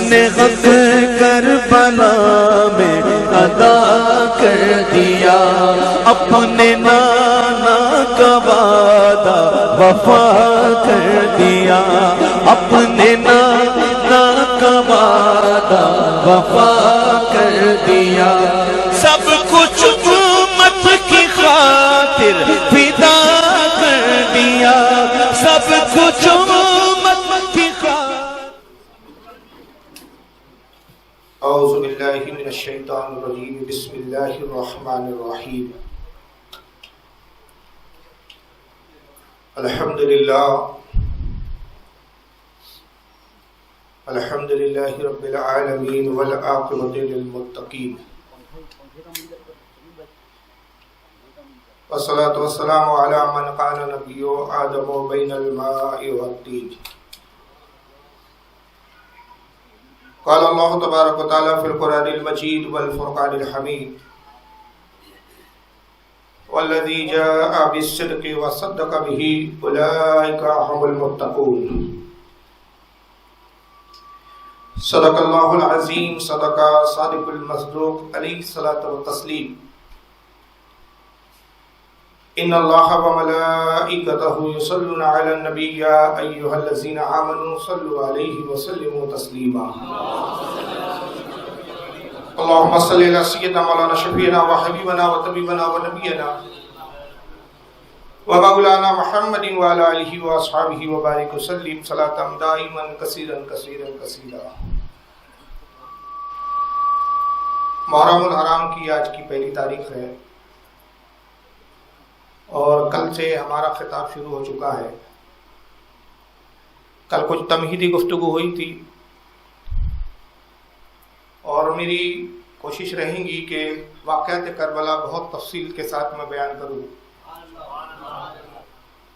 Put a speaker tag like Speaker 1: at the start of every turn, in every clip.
Speaker 1: نے حق کربلا میں ادا کر دیا، اپنے نانا کا وعدہ وفا کر دیا، اپنے نانا کا وعدہ وفا کر دیا، سب کچھ امت کی خاطر فدا کر دیا، سب کچھ امت کی خاطر۔
Speaker 2: اعوذ باللہ من الشیطان الرجیم، بسم اللہ الرحمن الرحیم۔ الحمدللہ رب العالمین والعاقبۃ للمتقین، والصلاة والسلام علی من قال نبی آدم بین الماء والطین۔ قال اللہ تبارک و تعالی فی القرآن المجید والفرقان الحمید، والذی جاء بالصدق وصدق به اولئک هم المتقون۔ صدق اللہ العظیم، صدق صادق المصدوق، علیہ الصلاۃ والتسلیم۔ ان اللہ وملائکتہ یصلون علی النبی یا ایھا الذین آمنوا صلوا علیہ وسلموا تسلیما۔ اللہم صلی علی سیدنا مولانا شفیعنا وحبیبنا وطبیبنا ونبینا ومولانا محمد وعلی آلہ واصحابہ وبارک وسلم صلاۃ دائما کثیرا کثیرا کثیرا۔ محرم الحرام کی آج کی پہلی تاریخ ہے اور کل سے ہمارا خطاب شروع ہو چکا ہے۔ کل کچھ تمہیدی گفتگو ہوئی تھی اور میری کوشش رہیں گی کہ واقعات کربلا بہت تفصیل کے ساتھ میں بیان کروں،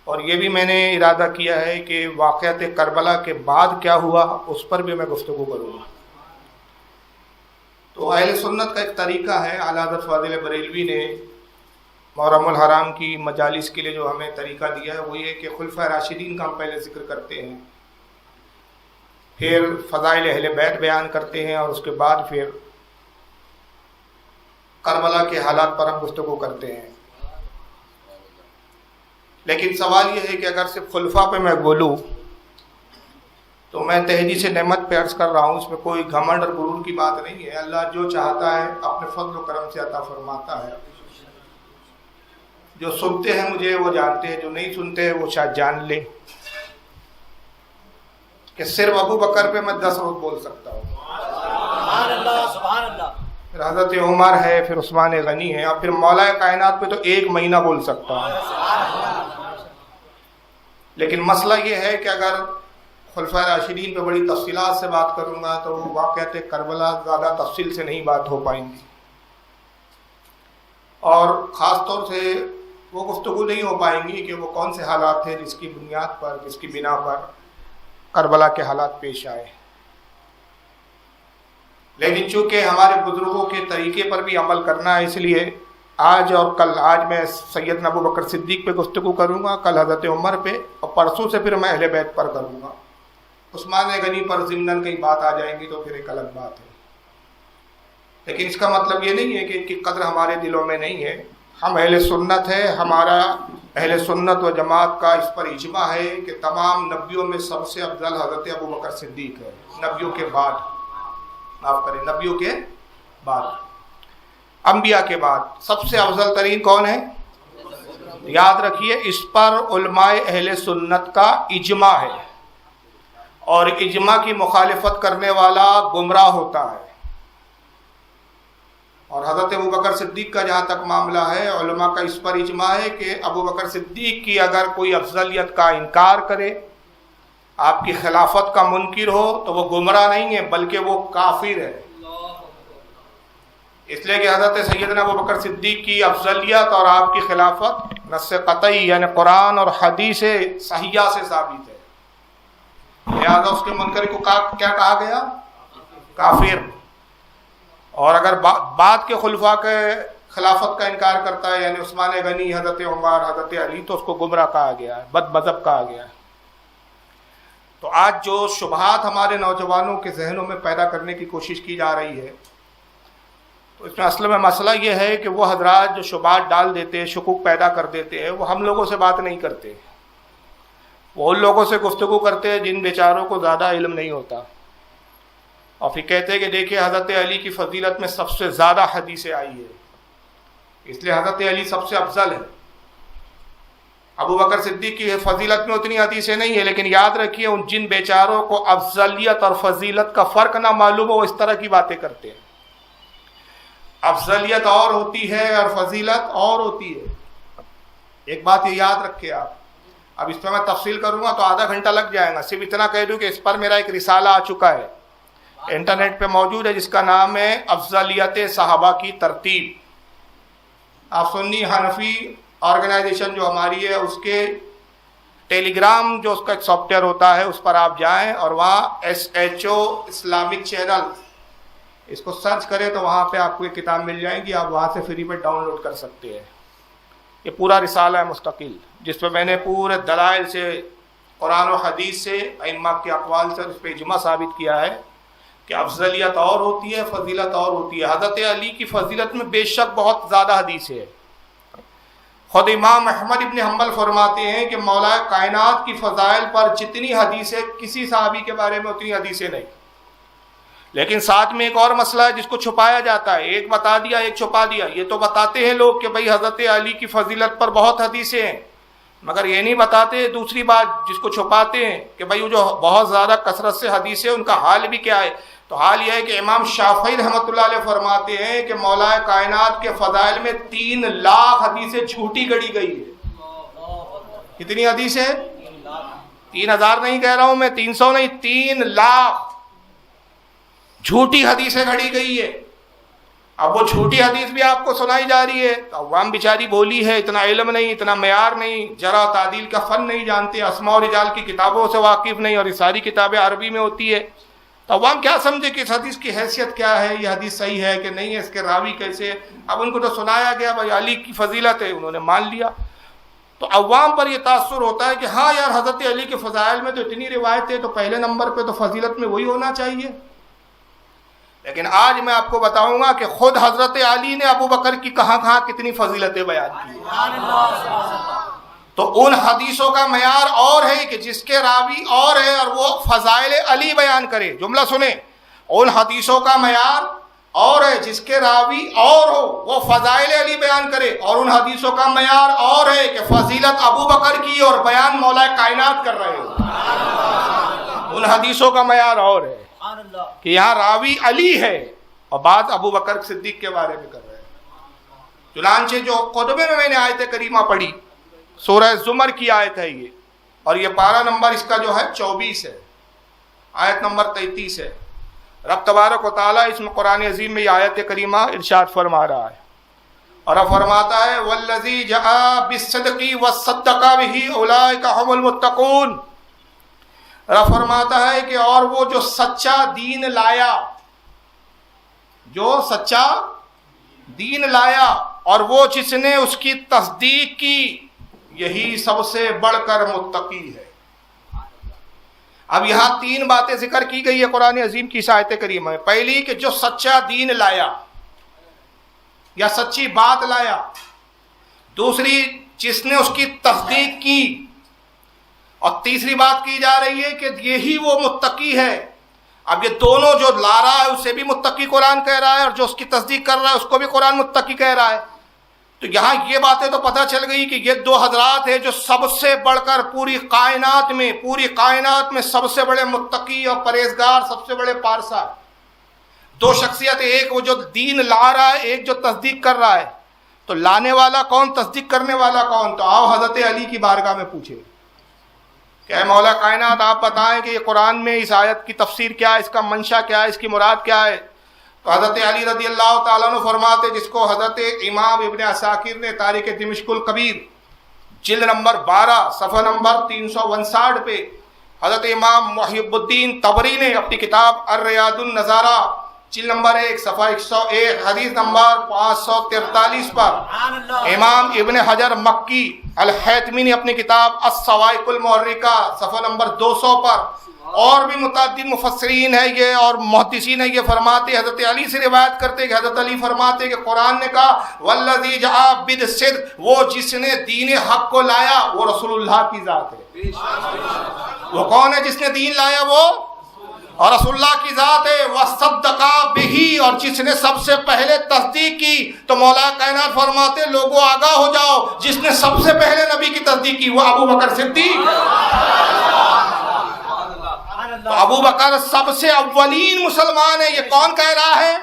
Speaker 2: اور یہ بھی میں نے ارادہ کیا ہے کہ واقعات کربلا کے بعد کیا ہوا اس پر بھی میں گفتگو کروں گا۔ تو اہل سنت کا ایک طریقہ ہے، اعلیٰ حضرت فاضل بریلوی نے محرم الحرام کی مجالس کے لیے جو ہمیں طریقہ دیا ہے وہ یہ کہ خلفۂ راشدین کا ہم پہلے ذکر کرتے ہیں، پھر فضائل اہل بیت بیان کرتے ہیں، اور اس کے بعد پھر کربلا کے حالات پر ہم گفتگو کرتے ہیں۔ لیکن سوال یہ ہے کہ اگر صرف خلفاء پہ میں بولوں تو میں تحدید سے نعمت پہ عرض کر رہا ہوں، اس میں کوئی گھمنڈ اور غرور کی بات نہیں ہے۔ اللہ جو چاہتا ہے اپنے فضل و کرم سے عطا فرماتا ہے۔ جو سنتے ہیں مجھے وہ جانتے ہیں، جو نہیں سنتے وہ شاید جان لیں کہ صرف ابو بکر پہ میں 10 روز بول سکتا ہوں،
Speaker 3: سبحان اللہ سبحان اللہ،
Speaker 2: پھر حضرت عمر ہے، پھر عثمان غنی ہے، اور پھر مولا کائنات پہ تو 1 مہینہ بول سکتا ہوں۔ لیکن مسئلہ یہ ہے کہ اگر خلفۂ راشدین پہ بڑی تفصیلات سے بات کروں گا تو واقعات کربلا زیادہ تفصیل سے نہیں بات ہو پائیں گی، اور خاص طور سے وہ گفتگو نہیں ہو پائیں گی کہ وہ کون سے حالات تھے جس کی بنیاد پر، جس کی بنا پر کربلا کے حالات پیش آئے۔ لیکن چونکہ ہمارے بزرگوں کے طریقے پر بھی عمل کرنا ہے، اس لیے آج اور کل، آج میں سیدنا ابو بکر صدیق پہ گفتگو کروں گا، کل حضرت عمر پہ، اور پرسوں سے پھر میں اہل بیت پر کروں گا۔ عثمان غنی پر ضمناً کئی بات آ جائیں گی تو پھر ایک الگ بات ہے، لیکن اس کا مطلب یہ نہیں ہے کہ ان کی قدر ہمارے دلوں میں نہیں ہے۔ ہم اہل سنت ہے، ہمارا اہل سنت و جماعت کا اس پر اجماع ہے کہ تمام نبیوں میں سب سے افضل حضرت ابو بکر صدیق ہے، نبیوں کے بعد، معاف کریں، نبیوں کے بعد، انبیاء کے بعد سب سے افضل ترین کون ہے؟ یاد رکھیے، اس پر علماء اہل سنت کا اجماع ہے، اور اجماع کی مخالفت کرنے والا گمراہ ہوتا ہے۔ اور حضرت ابو بکر صدیق کا جہاں تک معاملہ ہے، علماء کا اس پر اجماع ہے کہ ابو بکر صدیق کی اگر کوئی افضلیت کا انکار کرے، آپ کی خلافت کا منکر ہو، تو وہ گمراہ نہیں ہے بلکہ وہ کافر ہے۔ اس لیے کہ حضرت سیدنا ابو بکر صدیق کی افضلیت اور آپ کی خلافت نص قطعی یعنی قرآن اور حدیث صحیحہ سے ثابت ہے، لہذا اس کے منکر کو کیا کہا گیا؟ کافر۔ اور اگر بعد کے خلفاء کے خلافت کا انکار کرتا ہے، یعنی عثمان غنی، حضرت عمر، حضرت علی، تو اس کو گمراہ کہا گیا ہے، بد مذہب کہا گیا ہے۔ تو آج جو شبہات ہمارے نوجوانوں کے ذہنوں میں پیدا کرنے کی کوشش کی جا رہی ہے، تو اس میں اصل میں مسئلہ یہ ہے کہ وہ حضرات جو شبہات ڈال دیتے ہیں، شکوک پیدا کر دیتے ہیں، وہ ہم لوگوں سے بات نہیں کرتے، وہ ان لوگوں سے گفتگو کرتے ہیں جن بیچاروں کو زیادہ علم نہیں ہوتا، اور پھر کہتے ہیں کہ دیکھیں حضرت علی کی فضیلت میں سب سے زیادہ حدیثیں آئی ہے، اس لیے حضرت علی سب سے افضل ہے۔ ابو بکر صدیق کی فضیلت میں اتنی حدیثیں نہیں ہیں، لیکن یاد رکھیے ان جن بیچاروں کو افضلیت اور فضیلت کا فرق نہ معلوم ہو، وہ اس طرح کی باتیں کرتے ہیں۔ افضلیت اور ہوتی ہے اور فضیلت اور ہوتی ہے، ایک بات یہ یاد رکھے آپ۔ اب اس پہ میں تفصیل کروں گا تو آدھا گھنٹہ لگ جائے گا، صرف اتنا کہہ دوں کہ اس پر میرا ایک رسالہ آ چکا ہے، انٹرنیٹ پہ موجود ہے، جس کا نام ہے افضلیت صحابہ کی ترتیب۔ آپ سنی حنفی آرگنائزیشن جو ہماری ہے، اس کے ٹیلی گرام جو اس کا ایک سافٹ ویئر ہوتا ہے، اس پر آپ جائیں اور وہاں SHO اسلامک چینل اس کو سرچ کریں تو وہاں پہ آپ کو یہ کتاب مل جائے گی، آپ وہاں سے فری پہ ڈاؤن لوڈ کر سکتے ہیں۔ یہ پورا رسالہ ہے مستقل، جس پہ میں نے پورے دلائل سے، قرآن و حدیث سے، ائمہ کے اقوال سے اس پہ اجماع ثابت کیا ہے کہ افضلیت اور ہوتی ہے، فضیلت اور ہوتی ہے۔ حضرت علی کی فضیلت میں بے شک بہت زیادہ حدیث ہے۔ خود امام احمد ابن حنبل فرماتے ہیں کہ مولا کائنات کی فضائل پر جتنی حدیثیں، کسی صحابی کے بارے میں اتنی حدیثیں نہیں، لیکن ساتھ میں ایک اور مسئلہ ہے جس کو چھپایا جاتا ہے، ایک بتا دیا ایک چھپا دیا۔ یہ تو بتاتے ہیں لوگ کہ بھئی حضرت علی کی فضیلت پر بہت حدیثیں ہیں، مگر یہ نہیں بتاتے دوسری بات جس کو چھپاتے ہیں کہ بھئی وہ جو بہت زیادہ کثرت سے حدیثیں، ان کا حال بھی کیا ہے۔ تو حال یہ ہے کہ امام شافعی رحمۃ اللہ علیہ فرماتے ہیں کہ مولا کائنات کے فضائل میں 3 لاکھ حدیثیں جھوٹی گڑی گئی ہے۔ کتنی حدیثیں؟ 3000 نہیں کہہ رہا ہوں میں، 300 نہیں، 3 لاکھ جھوٹی حدیثیں گھڑی گئی ہے۔ اب وہ جھوٹی حدیث بھی آپ کو سنائی جا رہی ہے تو عوام بیچاری بولی ہے، اتنا علم نہیں، اتنا معیار نہیں، جرح و تعدیل کا فن نہیں جانتے، اسماء و رجال کی کتابوں سے واقف نہیں، اور یہ ساری کتابیں عربی میں ہوتی ہے، تو عوام کیا سمجھے کہ اس حدیث کی حیثیت کیا ہے، یہ حدیث صحیح ہے کہ نہیں ہے، اس کے راوی کیسے ہے۔ اب ان کو تو سنایا گیا بھائی علی کی فضیلت ہے، انہوں نے مان لیا، تو عوام پر یہ تاثر ہوتا ہے کہ ہاں یار حضرت علی کے فضائل میں تو اتنی روایت ہے، تو پہلے نمبر پہ تو فضیلت میں وہی ہونا چاہیے۔ لیکن آج میں آپ کو بتاؤں گا کہ خود حضرت علی نے ابو بکر کی کہاں کہاں کتنی فضیلتیں بیان کی، تو ان حدیثوں کا معیار اور ہے کہ جس کے راوی اور ہے اور وہ فضائل علی بیان کرے۔ جملہ سنیں، ان حدیثوں کا معیار اور ہے جس کے راوی اور ہو، وہ فضائل علی بیان کرے، اور ان حدیثوں کا معیار اور ہے کہ فضیلت ابو بکر کی اور بیان مولا کائنات کر رہے ہو۔ ان حدیثوں کا معیار اور ہے کہ یہاں راوی علی ہے اور بات ابو بکر صدیق کے بارے میں کر رہے ہیں۔ چنانچہ جو قطبے میں نے آیت کریمہ پڑھی، سورہ زمر کی آیت ہے یہ، اور یہ پارہ نمبر اس کا جو ہے 24 ہے، آیت نمبر 33 ہے۔ رب تبارک و تعالیٰ اس میں قرآن عظیم میں یہ آیت کریمہ ارشاد فرما رہا ہے، اور اب فرماتا ہے والذی جاء بالصدق وصدق بہ اولئک هم المتقون۔ رب فرماتا ہے کہ اور وہ جو سچا دین لایا، جو سچا دین لایا اور وہ جس نے اس کی تصدیق کی، یہی سب سے بڑھ کر متقی ہے۔ اب یہاں 3 باتیں ذکر کی گئی ہے قرآن عظیم کی اس آیت کریمہ میں۔ پہلی کہ جو سچا دین لایا یا سچی بات لایا، دوسری جس نے اس کی تصدیق کی، اور تیسری بات کی جا رہی ہے کہ یہی وہ متقی ہے۔ اب یہ دونوں، جو لا رہا ہے اسے بھی متقی قرآن کہہ رہا ہے، اور جو اس کی تصدیق کر رہا ہے اس کو بھی قرآن متقی کہہ رہا ہے۔ تو یہاں یہ باتیں تو پتہ چل گئی کہ یہ 2 حضرات ہیں جو سب سے بڑھ کر پوری کائنات میں سب سے بڑے متقی اور پرہیزگار، سب سے بڑے پارسا، 2 شخصیت، ایک وہ جو دین لا رہا ہے، ایک جو تصدیق کر رہا ہے۔ تو لانے والا کون، تصدیق کرنے والا کون؟ تو آؤ حضرت علی کی بارگاہ میں پوچھیں کہ اے مولا کائنات آپ بتائیں کہ یہ قرآن میں اس آیت کی تفسیر کیا ہے، اس کا منشا کیا ہے، اس کی مراد کیا ہے؟ تو حضرت علی رضی اللہ تعالیٰ عنہ فرماتے، جس کو حضرت امام ابن عساکر نے تاریخ دمشق الکبیر جلد نمبر 12 صفحہ نمبر 359 پہ، حضرت امام محب الدین طبری نے اپنی کتاب الریاض النظارہ جلد نمبر 1 صفحہ 101 حدیث نمبر 543 پر
Speaker 3: سبحان اللہ.
Speaker 2: امام ابن حجر مکی الحیتمی نے اپنی کتاب الصواعق المحرکہ صفحہ نمبر 200 پر، اور بھی متعدد مفسرین ہیں یہ اور محدثین ہیں یہ فرماتے، حضرت علی سے روایت کرتے کہ حضرت علی فرماتے کہ قرآن نے کہا والذی جاء بالصدق، وہ جس نے دین حق کو لایا وہ رسول اللہ کی ذات ہے. وہ کون ہے جس نے دین لایا؟ وہ اور رسول اللہ کی ذات ہے. وَصَدَّقَ بِهِ، اور جس نے سب سے پہلے تصدیق کی. تو مولا کائنات فرماتے لوگوں آگاہ ہو جاؤ، جس نے سب سے پہلے نبی کی تصدیق کی وہ ابو بکر صدیق. تو ابو بکر سب سے اولین مسلمان ہے. یہ کون کہہ رہا ہے؟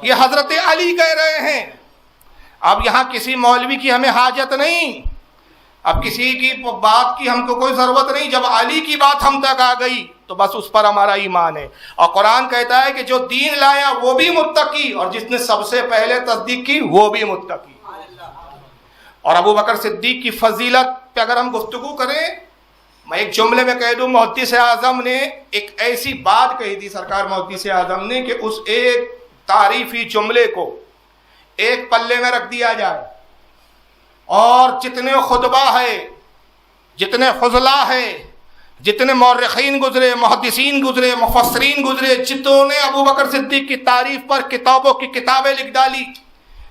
Speaker 2: یہ حضرت علی کہہ رہے ہیں. اب یہاں کسی مولوی کی ہمیں حاجت نہیں، اب کسی کی بات کی ہم کو کوئی ضرورت نہیں. جب علی کی بات ہم تک آ گئی تو بس اس پر ہمارا ایمان ہے. اور قرآن کہتا ہے کہ جو دین لایا وہ بھی متقی، اور جس نے سب سے پہلے تصدیق کی وہ بھی متقی. اور ابو بکر صدیق کی فضیلت پہ اگر ہم گفتگو کریں، میں ایک جملے میں کہہ دوں، محدث اعظم نے ایک ایسی بات کہی تھی، سرکار محدث اعظم نے، کہ اس ایک تعریفی جملے کو ایک پلے میں رکھ دیا جائے اور جتنے خطبہ ہے، جتنے فضلاء ہے، جتنے مورخین گزرے، محدثین گزرے، مفسرین گزرے، جتنوں نے ابو بکر صدیق کی تعریف پر کتابوں کی کتابیں لکھ ڈالی،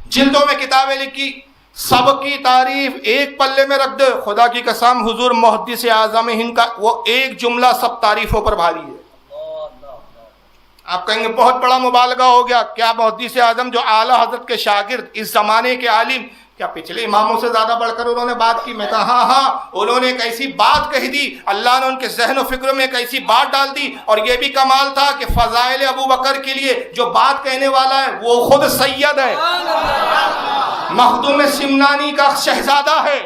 Speaker 2: جلدوں میں کتابیں لکھی، سب کی تعریف ایک پلے میں رکھ دے، خدا کی قسم حضور محدث اعظم ہند کا وہ ایک جملہ سب تعریفوں پر بھاری ہے. آپ کہیں گے بہت بڑا مبالغہ ہو گیا، کیا محدث اعظم جو اعلیٰ حضرت کے شاگرد، اس زمانے کے عالم، کیا پچھلے اماموں سے زیادہ بڑھ کر انہوں نے بات کی؟ میں کہا ہاں، انہوں نے ایک ایسی بات کہی دی، اللہ نے ان کے ذہن و فکر میں ایک ایسی بات ڈال دی. اور یہ بھی کمال تھا کہ فضائل ابو بکر کے لیے جو بات کہنے والا ہے وہ خود سید ہے، مخدوم سمنانی کا شہزادہ ہے،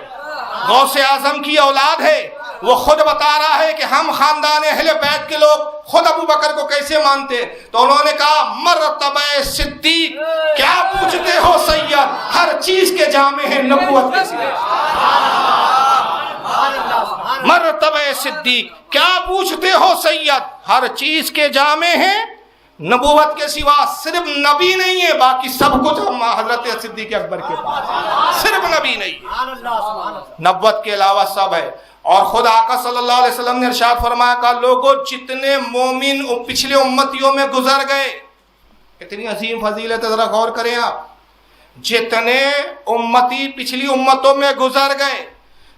Speaker 2: غوث اعظم کی اولاد ہے. وہ خود بتا رہا ہے کہ ہم خاندان اہل بیت کے لوگ خود ابو بکر کو کیسے مانتے. تو انہوں نے کہا مرتبہ صدیق، کیا پوچھتے ہو سید، ہر چیز کے جامع ہیں نبوت کے سوا. مرتبہ صدیق، کیا پوچھتے ہو سید، ہر چیز کے جامع ہیں نبوت کے سوا. صرف نبی نہیں ہے، باقی سب کچھ ہم حضرت صدیق اکبر کے پاس، صرف نبی نہیں، نبوت کے علاوہ سب ہے. اور خود آقا صلی اللہ علیہ وسلم نے ارشاد فرمایا کہ لوگوں جتنے مومن پچھلے امتیوں میں گزر گئے، اتنی عظیم فضیلت، ذرا غور کریں آپ، جتنے امتی پچھلی امتوں میں گزر گئے،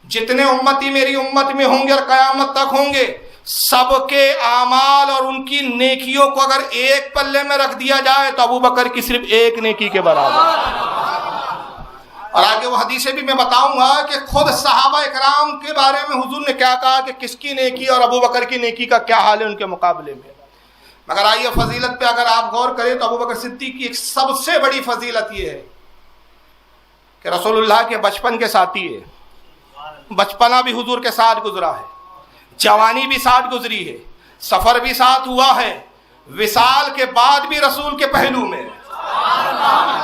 Speaker 2: جتنے امتی میری امت میں ہوں گے اور قیامت تک ہوں گے، سب کے اعمال اور ان کی نیکیوں کو اگر ایک پلے میں رکھ دیا جائے تو ابو بکر کی صرف ایک نیکی کے برابر. اور آگے وہ حدیثیں بھی میں بتاؤں گا کہ خود صحابہ اکرام کے بارے میں حضور نے کیا کہا کہ کس کی نیکی اور ابو بکر کی نیکی کا کیا حال ہے ان کے مقابلے میں. مگر آئیے فضیلت پہ اگر آپ غور کریں تو ابو بکر صدیق کی ایک سب سے بڑی فضیلت یہ ہے کہ رسول اللہ کے بچپن کے ساتھی ہے. بچپنا بھی حضور کے ساتھ گزرا ہے، جوانی بھی ساتھ گزری ہے، سفر بھی ساتھ ہوا ہے، وصال کے بعد بھی رسول کے پہلو میں،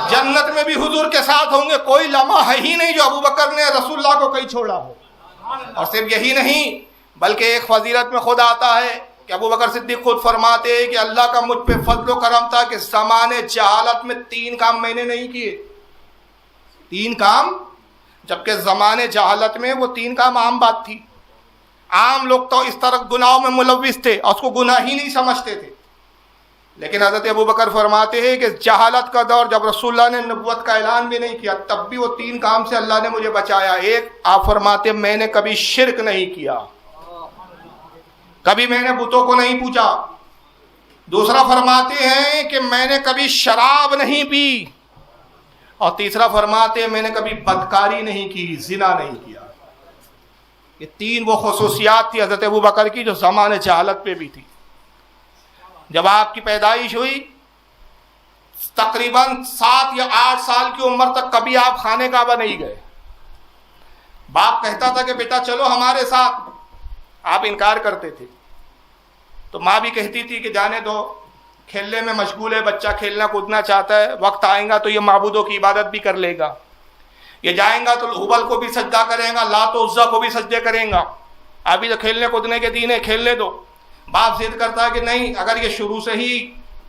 Speaker 2: جنت میں بھی حضور کے ساتھ ہوں گے. کوئی لمحہ ہے ہی نہیں جو ابو بکر نے رسول اللہ کو کہیں چھوڑا ہو. اور صرف یہی نہیں بلکہ ایک فضیلت میں خود آتا ہے کہ ابو بکر صدیق خود فرماتے ہیں کہ اللہ کا مجھ پہ فضل و کرم تھا کہ زمانے جہالت میں 3 کام میں نے نہیں کیے. 3 کام، جبکہ زمانے جہالت میں وہ 3 کام عام بات تھی. عام لوگ تو اس طرح گناہوں میں ملوث تھے اور اس کو گناہ ہی نہیں سمجھتے تھے. لیکن حضرت ابو بکر فرماتے ہیں کہ جہالت کا دور جب رسول اللہ نے نبوت کا اعلان بھی نہیں کیا تب بھی وہ 3 کام سے اللہ نے مجھے بچایا. ایک، آپ فرماتے ہیں میں نے کبھی شرک نہیں کیا، کبھی میں نے بتوں کو نہیں پوجا. دوسرا فرماتے ہیں کہ میں نے کبھی شراب نہیں پی. اور تیسرا فرماتے ہیں میں نے کبھی بدکاری نہیں کی، زنا نہیں کیا. یہ 3 وہ خصوصیات تھی حضرت ابو بکر کی جو زمانے جہالت پہ بھی تھی. جب آپ کی پیدائش ہوئی تقریباً 7 یا 8 سال کی عمر تک کبھی آپ خانے کعبہ نہیں گئے. باپ کہتا تھا کہ بیٹا چلو ہمارے ساتھ، آپ انکار کرتے تھے. تو ماں بھی کہتی تھی کہ جانے دو، کھیلنے میں مشغول ہے بچہ، کھیلنا کودنا چاہتا ہے، وقت آئے گا تو یہ معبودوں کی عبادت بھی کر لے گا، یہ جائیں گا تو حبل کو بھی سجدہ کرے گا، لات و عزا کو بھی سجدے کریں گا، ابھی تو کھیلنے کودنے کے دین ہے، کھیلنے دو. باپ ضد کرتا ہے کہ نہیں، اگر یہ شروع سے ہی